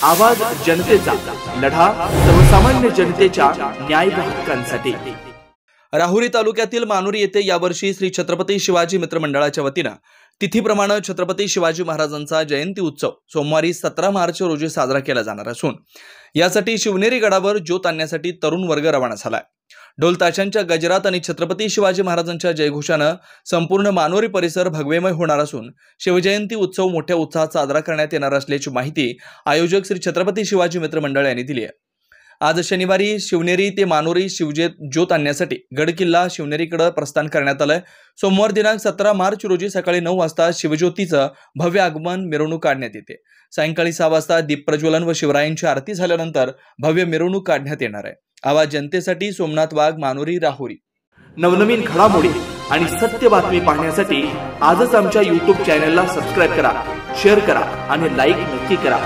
आवाज जनतेचा, लढा सर्वसामान्य जनतेच्या न्याय व हक्कांसाठी। राहुरी तालुक्यातील मानुरी येथे यावर्षी श्री छत्रपती शिवाजी मित्र मंडळाच्या वतीने तिथीप्रमाणे छत्रपती शिवाजी महाराजांचा जयंती उत्सव सोमवारी 17 मार्च रोजी साजरा केला जाणार असून यासाठी शिवनेरी गडावर ज्योत आणण्यासाठी तरुण वर्ग रवाना झालाय। ढोल ताशांच्या गजरात आणि छत्रपती शिवाजी महाराजांच्या जयघोषाने संपूर्ण मानुरी परिसर भगवेमय होणार असून शिवजयंती उत्सव मोठ्या उत्साहात साजरा करण्यात येणार असल्याची माहिती आयोजक श्री छत्रपती शिवाजी मित्र मंडळ यांनी दिली आहे। आज शनिवारी शिवनेरी ते मानुरी ज्योत आणण्यासाठी गडकिल्ला शिवनेरीकडे प्रस्थान करण्यात आले। सोमवार दिनांक 17 मार्च रोजी सकाळी 9 वाजता शिवज्योतीचं भव्य आगमन मिरवणूक काढण्यात येते। सायंकाळी 6 वाजता दीप प्रज्वलन व शिवरायांची आरती झाल्यानंतर भव्य मिरवणूक काढण्यात येणार आहे। आवाज जनतेसाठी सोमनाथ वाघ, मानुरी, राहुरी। नवनवीन घडामोडी आणि सत्य बातमी पाहण्यासाठी आजच आमच्या YouTube चॅनलला सबस्क्राइब करा, शेअर करा आणि लाईक नक्की करा।